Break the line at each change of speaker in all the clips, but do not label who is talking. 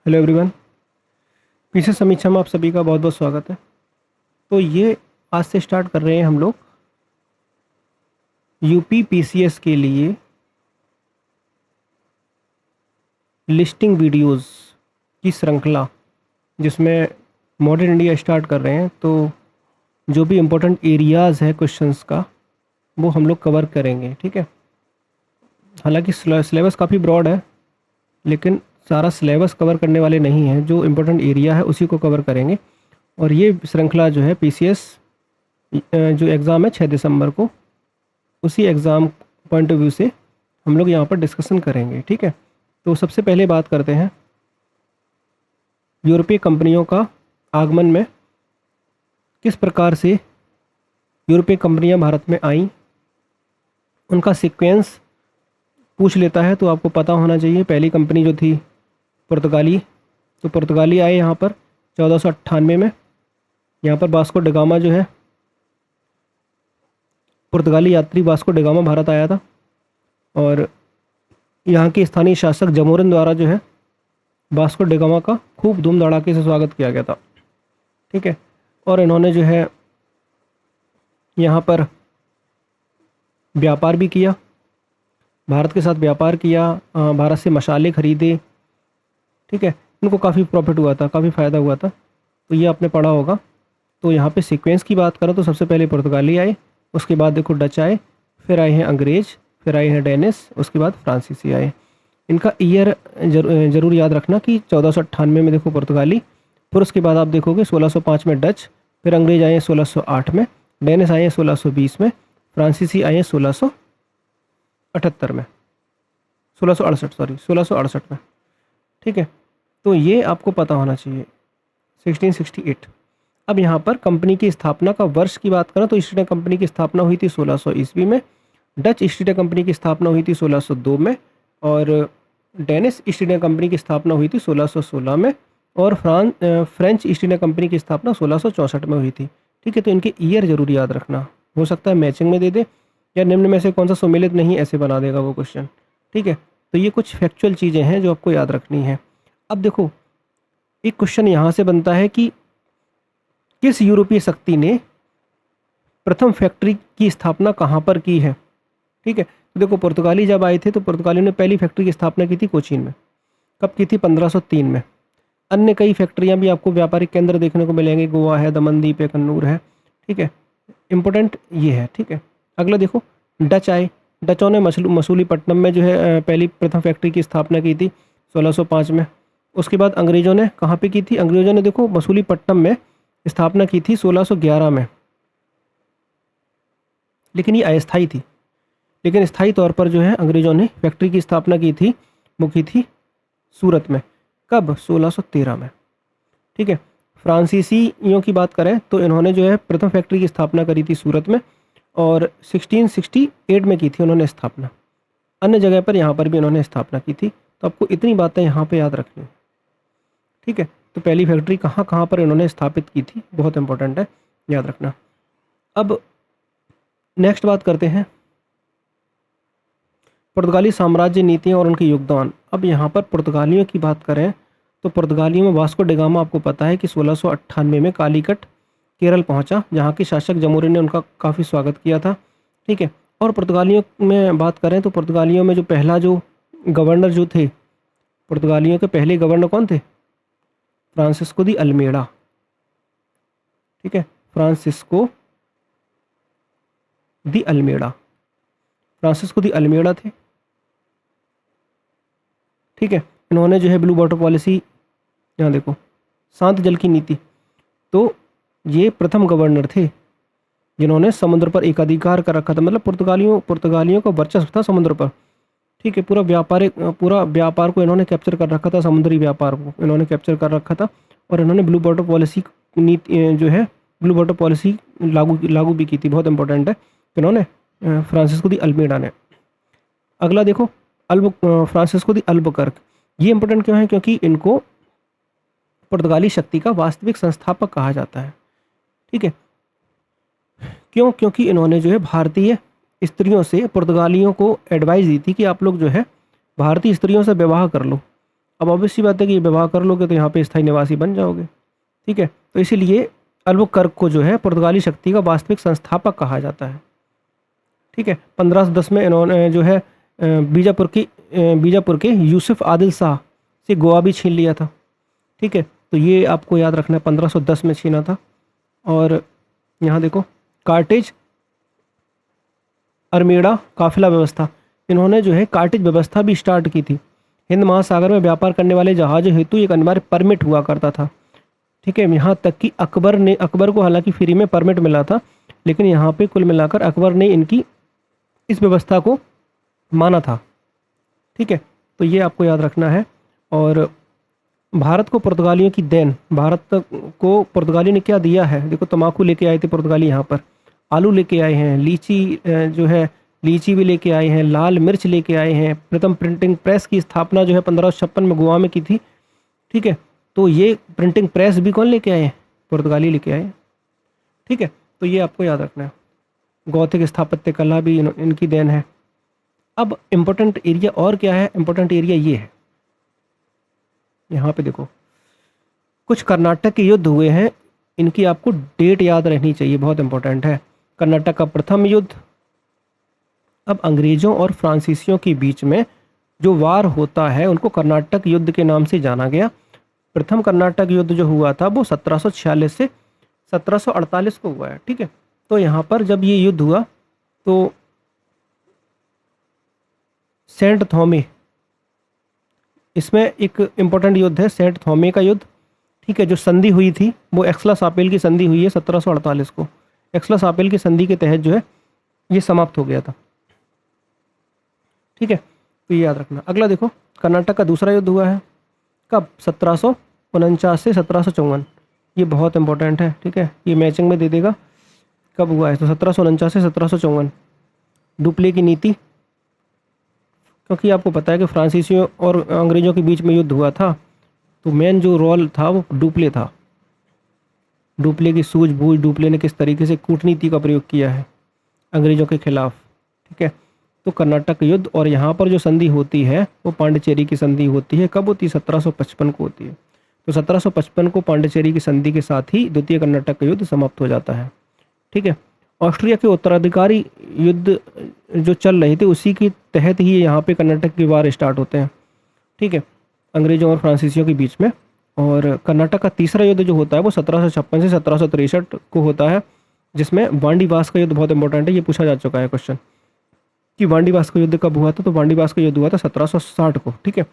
Hello everyone. पीछे समीक्षा में आप सभी का बहुत बहुत स्वागत है। तो ये आज से स्टार्ट कर रहे हैं हम लोग यूपी पीसीएस के लिए लिस्टिंग वीडियोस की श्रृंखला, जिसमें मॉडर्न इंडिया स्टार्ट कर रहे हैं। तो जो भी इम्पोर्टेंट एरियाज़ है क्वेश्चंस का वो हम लोग कवर करेंगे, ठीक है। हालांकि सिलेबस काफ़ी ब्रॉड है, लेकिन सारा सिलेबस कवर करने वाले नहीं हैं। जो इम्पोर्टेंट एरिया है उसी को कवर करेंगे। और ये श्रृंखला जो है पीसीएस जो एग्ज़ाम है 6 दिसंबर को, उसी एग्ज़ाम पॉइंट ऑफ व्यू से हम लोग यहाँ पर डिस्कशन करेंगे, ठीक है। तो सबसे पहले बात करते हैं यूरोपीय कंपनियों का आगमन में किस प्रकार से यूरोपीय कंपनियाँ भारत में आईं, उनका सीक्वेंस पूछ लेता है तो आपको पता होना चाहिए। पहली कंपनी जो थी पुर्तगाली, तो पुर्तगाली आए यहाँ पर 1498 में। यहाँ पर वास्को ड गामा जो है, पुर्तगाली यात्री वास्को ड गामा भारत आया था। और यहाँ के स्थानीय शासक जमोरिन द्वारा जो है वास्को ड गामा का खूब धूम धड़ाके से स्वागत किया गया था, ठीक है। और इन्होंने जो है यहाँ पर व्यापार भी किया, भारत के साथ व्यापार किया, भारत से मसाले खरीदे, ठीक है। इनको काफ़ी प्रॉफिट हुआ था, काफ़ी फ़ायदा हुआ था। तो ये आपने पढ़ा होगा। तो यहाँ पे सीक्वेंस की बात करें तो सबसे पहले पुर्तगाली आए, उसके बाद देखो डच आए, फिर आए हैं अंग्रेज़, फिर आए हैं डेनिस, उसके बाद फ्रांसीसी आए। इनका ईयर जरूर याद रखना कि 1498 में देखो पुर्तगाली, फिर उसके बाद आप देखोगे 1605 में डच, फिर अंग्रेज आए हैं 1608 में, डेनिस आए हैं 1620 में, फ्रांसीसी आए हैं 1678 में, 1668 में, ठीक है। तो ये आपको पता होना चाहिए 1668। अब यहाँ पर कंपनी की स्थापना का वर्ष की बात करें तो ईस्ट इंडिया कंपनी की स्थापना हुई थी 1600 ईस्वी में, डच ईस्ट इंडिया कंपनी की स्थापना हुई थी 1602 में, और डेनिस ईस्ट इंडिया कंपनी की स्थापना हुई थी 1616 में, और फ्रेंच ईस्ट इंडिया कंपनी की स्थापना 1664 में हुई थी, ठीक है। तो इनके ईयर जरूर याद रखना। हो सकता है मैचिंग में दे दे या निम्न में से कौन सा सुमेलित नहीं, ऐसे बना देगा वो क्वेश्चन, ठीक है। तो ये कुछ फैक्चुअल चीज़ें हैं जो आपको याद रखनी है। अब देखो एक क्वेश्चन यहाँ से बनता है कि किस यूरोपीय शक्ति ने प्रथम फैक्ट्री की स्थापना कहाँ पर की है, ठीक है। तो देखो पुर्तगाली जब आए थे तो पुर्तगालियों ने पहली फैक्ट्री की स्थापना की थी कोचीन में। कब की थी? 1503 में। अन्य कई फैक्ट्रियाँ भी आपको व्यापारिक केंद्र देखने को मिलेंगे, गोवा है, दमनदीप है, कन्नूर है, ठीक है। इंपॉर्टेंट ये है, ठीक है। अगला देखो डच आए, डचों ने मसूलीपट्टनम में जो है पहली प्रथम फैक्ट्री की स्थापना की थी 1605 में। उसके बाद अंग्रेज़ों ने कहाँ पे की थी? अंग्रेज़ों ने देखो मसूलीपट्टनम में स्थापना की थी 1611 में, लेकिन ये अस्थायी थी। लेकिन स्थायी तौर पर जो है अंग्रेज़ों ने फैक्ट्री की स्थापना की थी, वो की थी सूरत में। कब? 1613 में, ठीक है। फ्रांसीसियों की बात करें तो इन्होंने जो है प्रथम फैक्ट्री की स्थापना करी थी सूरत में, और 1668 में की थी उन्होंने स्थापना। अन्य जगह पर यहाँ पर भी इन्होंने स्थापना की थी। तो आपको इतनी बातें यहाँ पे याद रखनी है, ठीक है। तो पहली फैक्ट्री कहाँ कहाँ पर इन्होंने स्थापित की थी, बहुत इंपॉर्टेंट है, याद रखना। अब नेक्स्ट बात करते हैं पुर्तगाली साम्राज्य नीतियाँ और उनके योगदान। अब यहाँ पर पुर्तगालियों की बात करें तो पुर्तगालियों में वास्को ड गामा आपको पता है कि 1698 में कालीकट केरल पहुँचा, जहाँ के शासक जमोरिन ने उनका काफ़ी स्वागत किया था, ठीक है। और पुर्तगालियों में बात करें तो पुर्तगालियों में जो पहला जो गवर्नर जो थे, पुर्तगालियों के पहले गवर्नर कौन थे? फ्रांसिस्को दी अल्मेड़ा, ठीक है। फ्रांसिस्को दी अल्मेड़ा, फ्रांसिस्को दी अल्मेड़ा थे, ठीक है। इन्होंने जो है ब्लू वाटर पॉलिसी, यहाँ देखो शांत जल की नीति, तो ये प्रथम गवर्नर थे जिन्होंने समुद्र पर एकाधिकार कर रखा था। मतलब पुर्तगालियों का वर्चस्व था समुद्र पर, ठीक है। पूरा व्यापार को इन्होंने कैप्चर कर रखा था, समुद्री व्यापार को इन्होंने कैप्चर कर रखा था। और इन्होंने ब्लू वाटर पॉलिसी नीति जो है ब्लू वाटर पॉलिसी लागू भी की थी, बहुत इंपॉर्टेंट है। इन्होंने फ्रांसिस्को दी अल्मेडा ने। अगला देखो फ्रांसिस्को दी अल्बुकर्क। ये इंपॉर्टेंट क्यों है? क्योंकि इनको पुर्तगाली शक्ति का वास्तविक संस्थापक कहा जाता है, ठीक है। क्यों? क्योंकि इन्होंने जो है भारतीय स्त्रियों से पुर्तगालियों को एडवाइस दी थी कि आप लोग जो है भारतीय स्त्रियों से विवाह कर लो, अब ऑब्वियस सी बात है कि ये विवाह कर लोगे तो यहाँ पे स्थायी निवासी बन जाओगे। ठीक है, तो इसीलिए अल्बुकर्क को जो है पुर्तगाली शक्ति का वास्तविक संस्थापक कहा जाता है। ठीक है, 1510 में इन्होंने जो है बीजापुर के यूसुफ आदिल शाह से गोवा भी छीन लिया था। ठीक है, तो ये आपको याद रखना है, 1510 में छीना था। और यहाँ देखो कार्टेज अरमेड़ा काफिला व्यवस्था, इन्होंने जो है कार्टेज व्यवस्था भी स्टार्ट की थी। हिंद महासागर में व्यापार करने वाले जहाज़ों हेतु एक अनिवार्य परमिट हुआ करता था। ठीक है, यहाँ तक कि अकबर को हालांकि फ्री में परमिट मिला था, लेकिन यहाँ पे कुल मिलाकर अकबर ने इनकी इस व्यवस्था को माना था। ठीक है, तो ये आपको याद रखना है। और भारत को पुर्तगालियों की देन, भारत को पुर्तगाली ने क्या दिया है, देखो तम्बाकू लेके आए थे पुर्तगाली यहाँ पर, आलू लेके आए हैं, लीची जो है लीची भी लेके आए हैं, लाल मिर्च लेके आए हैं। प्रथम प्रिंटिंग प्रेस की स्थापना जो है 1556 में गोवा में की थी। ठीक है, तो ये प्रिंटिंग प्रेस भी कौन लेके आए हैं, पुर्तगाली लेके आए हैं। ठीक है, तो ये आपको याद रखना है। गौथिक स्थापत्य कला भी इनकी देन है। अब इम्पोर्टेंट एरिया और क्या है, इम्पोर्टेंट एरिया ये है, यहाँ पे देखो कुछ कर्नाटक के युद्ध हुए हैं, इनकी आपको डेट याद रहनी चाहिए, बहुत इंपॉर्टेंट है। कर्नाटक का प्रथम युद्ध। अब अंग्रेज़ों और फ्रांसीसियों के बीच में जो वार होता है उनको कर्नाटक युद्ध के नाम से जाना गया। प्रथम कर्नाटक युद्ध जो हुआ था वो 1746 से 1748 को हुआ है। ठीक है, तो यहाँ पर जब ये युद्ध हुआ तो सेंट थॉमे, इसमें एक इम्पोर्टेंट युद्ध है सेंट थॉमे का युद्ध। ठीक है, जो संधि हुई थी वो एक्सलास आपेल की संधि हुई है 1748 को। एक्सलास आपेल की संधि के तहत जो है ये समाप्त हो गया था। ठीक है, तो ये याद रखना। अगला देखो कर्नाटक का दूसरा युद्ध हुआ है कब, 1749 से 1754। ये बहुत इंपॉर्टेंट है। ठीक है, ये मैचिंग में दे देगा कब हुआ है, तो 1749 से 1754। डुप्ले की नीति, क्योंकि आपको पता है कि फ्रांसीसियों और अंग्रेज़ों के बीच में युद्ध हुआ था, तो मेन जो रोल था वो डुप्ले था। डुप्ले की सूझबूझ, डुप्ले ने किस तरीके से कूटनीति का प्रयोग किया है अंग्रेज़ों के खिलाफ। ठीक है, तो कर्नाटक युद्ध और यहाँ पर जो संधि होती है वो पांडिचेरी की संधि होती है। कब होती है, 1755 को होती है। तो 1755 को पांडिचेरी की संधि के साथ ही द्वितीय कर्नाटक का युद्ध समाप्त हो जाता है। ठीक है, ऑस्ट्रिया के उत्तराधिकारी युद्ध जो चल रहे थे उसी के तहत ही यहाँ पे कर्नाटक के वार स्टार्ट होते हैं। ठीक है, अंग्रेज़ों और फ्रांसीसियों के बीच में। और कर्नाटक का तीसरा युद्ध जो होता है वो 1756 से 1763 को होता है, जिसमें वांडीवास का युद्ध बहुत इंपॉर्टेंट है, ये पूछा जा चुका है क्वेश्चन कि वांडीवास का युद्ध कब हुआ था, तो वांडीवास का युद्ध हुआ था 1760 को। ठीक है,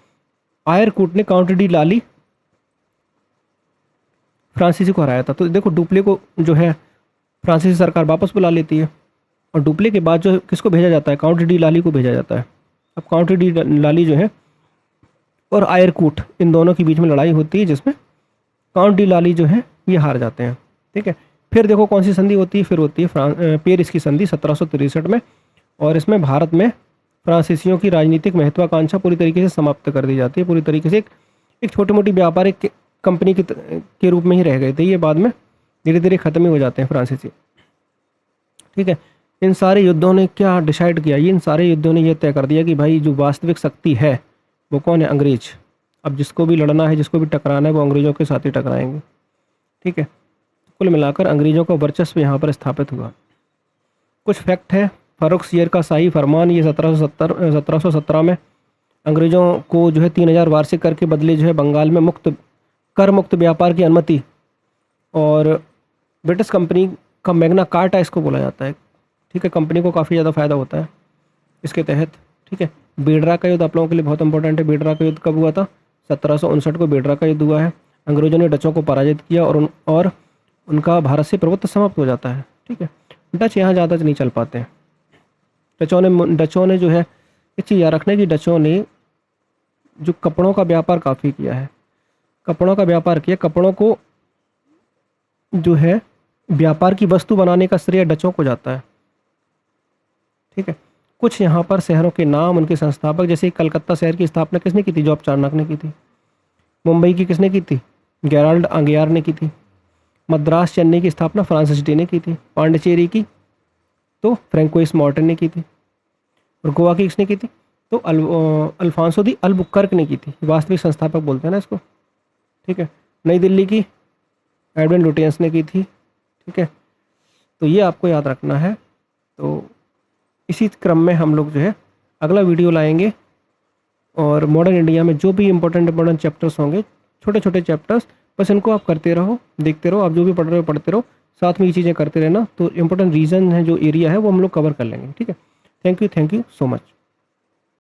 आयरकूट ने काउंट डी लाली फ्रांसीसी को हराया था। तो देखो डुप्ले को जो है फ्रांसीसी सरकार वापस बुला लेती है, और डुप्ले के बाद जो किसको भेजा जाता है, काउंट डी लाली को भेजा जाता है। अब काउंट डी लाली जो है और आयरकूट, इन दोनों के बीच में लड़ाई होती है, जिसमें काउंट डी लाली जो है ये हार जाते हैं। ठीक है, फिर देखो कौन सी संधि होती है, फिर होती है पेरिस की संधि 1763 में, और इसमें भारत में फ्रांसीसियों की राजनीतिक महत्वाकांक्षा पूरी तरीके से समाप्त कर दी जाती है। पूरी तरीके से एक छोटी मोटी व्यापारिक कंपनी के रूप में ही रह गए थे, ये बाद में धीरे धीरे ख़त्म ही हो जाते हैं फ्रांसीसी। ठीक है, इन सारे युद्धों ने क्या डिसाइड किया, इन सारे युद्धों ने यह तय कर दिया कि भाई जो वास्तविक शक्ति है वो कौन है, अंग्रेज। अब जिसको भी लड़ना है, जिसको भी टकराना है, वो अंग्रेज़ों के साथ ही टकराएंगे। ठीक है, कुल मिलाकर अंग्रेज़ों का वर्चस्व यहाँ पर स्थापित हुआ। कुछ फैक्ट है, फ़र्रुखसियर का शाही फरमान, ये 1717 में अंग्रेज़ों को जो है 3000 वार्षिक कर के बदले जो है बंगाल में कर मुक्त व्यापार की अनुमति, और ब्रिटिश कंपनी का मैग्ना कार्टा इसको बोला जाता है। ठीक है, कंपनी को काफ़ी ज़्यादा फायदा होता है इसके तहत। ठीक है, बेडरा का युद्ध आप लोगों के लिए बहुत इंपॉर्टेंट है। बेडरा का युद्ध कब हुआ था, 1759 को बेडरा का युद्ध हुआ है। अंग्रेज़ों ने डचों को पराजित किया और उनका भारत से प्रभुत्व समाप्त हो जाता है। ठीक है, डच यहाँ ज़्यादा नहीं चल पाते हैं। डचों ने जो है एक चीज़ याद रखना कि डचों ने जो कपड़ों का व्यापार काफ़ी किया है, कपड़ों का व्यापार किया। कपड़ों को जो है व्यापार की वस्तु बनाने का श्रेय डचों को जाता है। ठीक है, कुछ यहाँ पर शहरों के नाम, उनके संस्थापक, जैसे कलकत्ता शहर की स्थापना किसने की थी, जॉब चार्नक ने की थी। मुंबई की किसने की थी, गेराल्ड आंगियार ने की थी। मद्रास चेन्नई की स्थापना फ्रांसिस डे ने की थी। पांडिचेरी की तो फ्रैंकोइस मॉर्टन ने की थी। और गोवा की किसने की थी, तो अल्फांसो दी अल्बुकर्क ने की थी, वास्तविक संस्थापक बोलते हैं ना इसको, ठीक है। नई दिल्ली की एडविन लुटियंस ने की थी, ठीक है। तो ये आपको याद रखना है। तो इसी क्रम में हम लोग जो है अगला वीडियो लाएंगे, और मॉडर्न इंडिया में जो भी इंपॉर्टेंट चैप्टर्स होंगे, छोटे छोटे चैप्टर्स, बस इनको आप करते रहो, देखते रहो, आप जो भी पढ़ रहे हो पढ़ते रहो, साथ में ये चीज़ें करते रहना, तो इंपॉर्टेंट रीजन है जो एरिया है वो हम लोग कवर कर लेंगे, ठीक है। Thank you so much.